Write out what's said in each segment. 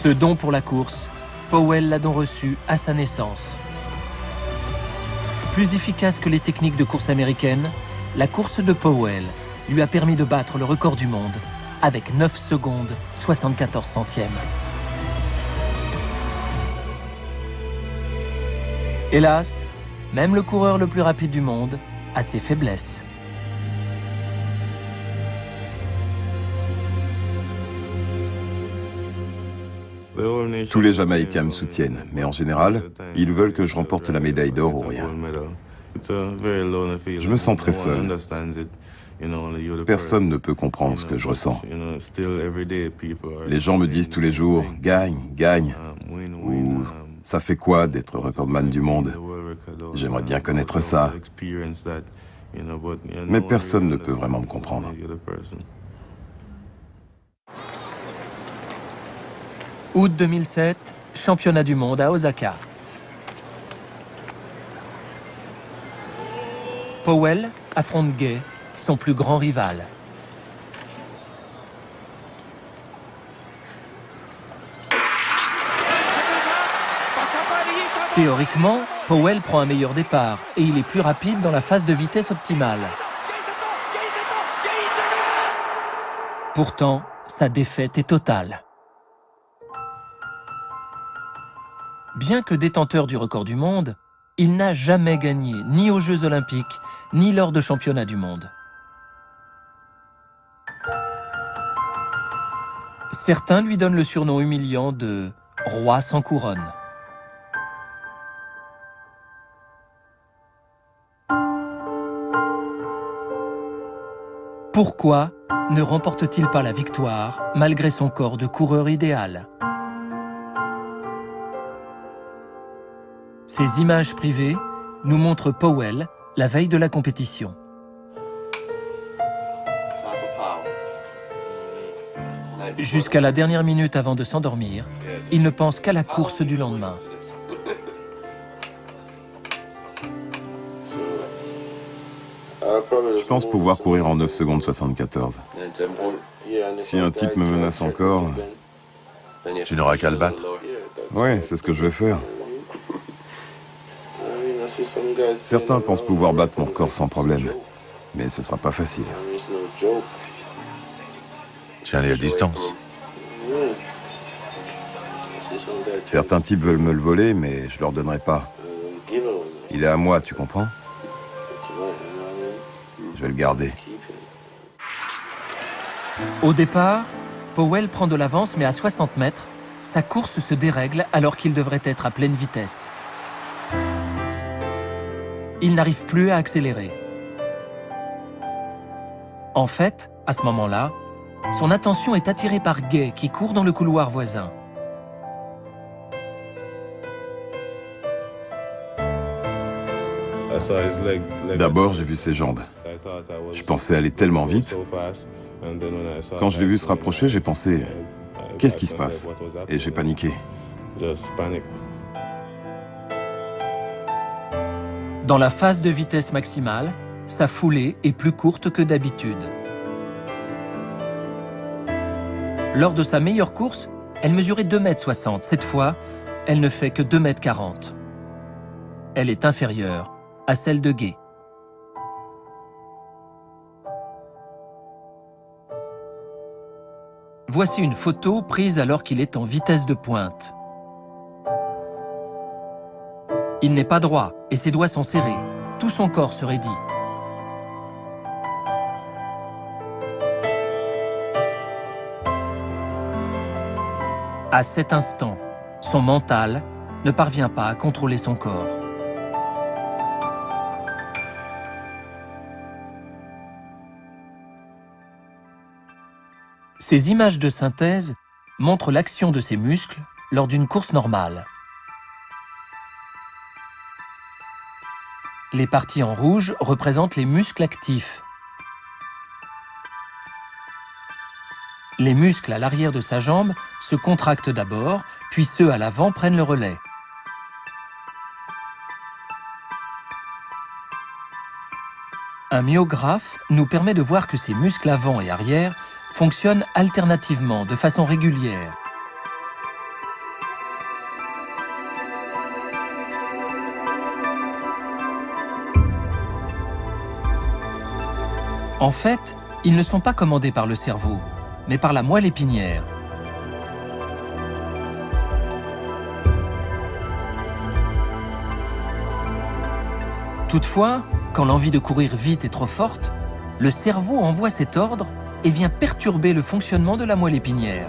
Ce don pour la course, Powell l'a donc reçu à sa naissance. Plus efficace que les techniques de course américaine, la course de Powell lui a permis de battre le record du monde avec 9 secondes 74 centièmes. Hélas, même le coureur le plus rapide du monde a ses faiblesses. Tous les Jamaïcains me soutiennent, mais en général, ils veulent que je remporte la médaille d'or ou rien. Je me sens très seul. Personne ne peut comprendre ce que je ressens. Les gens me disent tous les jours « gagne, gagne » ou « ça fait quoi d'être recordman du monde ?» J'aimerais bien connaître ça. Mais personne ne peut vraiment me comprendre. Août 2007, championnat du monde à Osaka. Powell affronte Gay, son plus grand rival. Théoriquement, Powell prend un meilleur départ et il est plus rapide dans la phase de vitesse optimale. Pourtant, sa défaite est totale. Bien que détenteur du record du monde, il n'a jamais gagné ni aux Jeux Olympiques, ni lors de championnats du monde. Certains lui donnent le surnom humiliant de « roi sans couronne ». Pourquoi ne remporte-t-il pas la victoire malgré son corps de coureur idéal ? Ces images privées nous montrent Powell la veille de la compétition. Jusqu'à la dernière minute avant de s'endormir, il ne pense qu'à la course du lendemain. Je pense pouvoir courir en 9 secondes 74. Si un type me menace encore... Tu n'auras qu'à le battre. Ouais, c'est ce que je vais faire. Certains pensent pouvoir battre mon record sans problème, mais ce sera pas facile. Tiens-les à distance. Certains types veulent me le voler, mais je leur donnerai pas. Il est à moi, tu comprends? Je vais le garder. Au départ, Powell prend de l'avance, mais à 60 mètres, sa course se dérègle alors qu'il devrait être à pleine vitesse. Il n'arrive plus à accélérer. En fait, à ce moment-là, son attention est attirée par Gay qui court dans le couloir voisin. D'abord, j'ai vu ses jambes. Je pensais aller tellement vite. Quand je l'ai vu se rapprocher, j'ai pensé « qu'est-ce qui se passe ?» Et j'ai paniqué. Dans la phase de vitesse maximale, sa foulée est plus courte que d'habitude. Lors de sa meilleure course, elle mesurait 2,60 m. Cette fois, elle ne fait que 2,40 m. Elle est inférieure à celle de Gay. Voici une photo prise alors qu'il est en vitesse de pointe. Il n'est pas droit et ses doigts sont serrés. Tout son corps se raidit. À cet instant, son mental ne parvient pas à contrôler son corps. Ces images de synthèse montrent l'action de ses muscles lors d'une course normale. Les parties en rouge représentent les muscles actifs. Les muscles à l'arrière de sa jambe se contractent d'abord, puis ceux à l'avant prennent le relais. Un myographe nous permet de voir que ces muscles avant et arrière fonctionnent alternativement, de façon régulière. En fait, ils ne sont pas commandés par le cerveau, mais par la moelle épinière. Toutefois, quand l'envie de courir vite est trop forte, le cerveau envoie cet ordre et vient perturber le fonctionnement de la moelle épinière.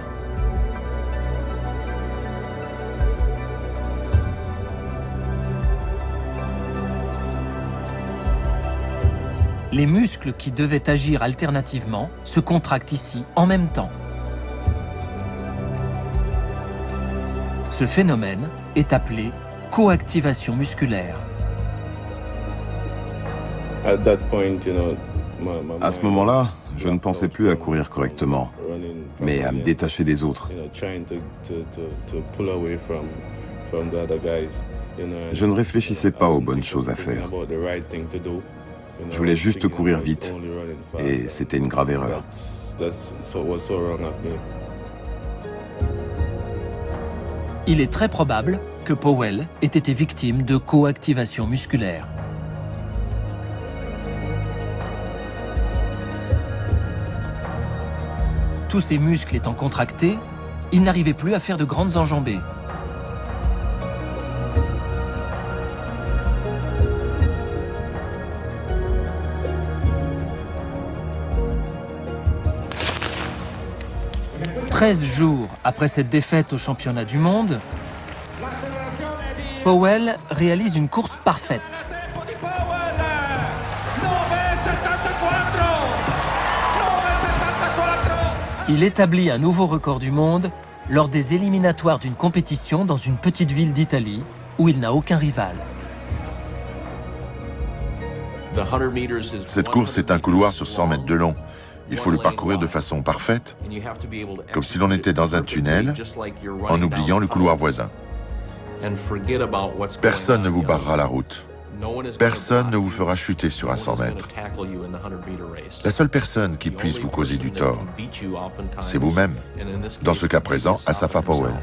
Les muscles qui devaient agir alternativement se contractent ici en même temps. Ce phénomène est appelé coactivation musculaire. À ce moment-là, je ne pensais plus à courir correctement, mais à me détacher des autres. Je ne réfléchissais pas aux bonnes choses à faire. Je voulais juste courir vite, et c'était une grave erreur. Il est très probable que Powell ait été victime de coactivation musculaire. Tous ses muscles étant contractés, il n'arrivait plus à faire de grandes enjambées. « 13 jours après cette défaite au championnat du monde, Powell réalise une course parfaite. Il établit un nouveau record du monde lors des éliminatoires d'une compétition dans une petite ville d'Italie où il n'a aucun rival. Cette course est un couloir sur 100 mètres de long. Il faut le parcourir de façon parfaite, comme si l'on était dans un tunnel, en oubliant le couloir voisin. Personne ne vous barrera la route. Personne ne vous fera chuter sur un 100 mètres. La seule personne qui puisse vous causer du tort, c'est vous-même. Dans ce cas présent, Asafa Powell.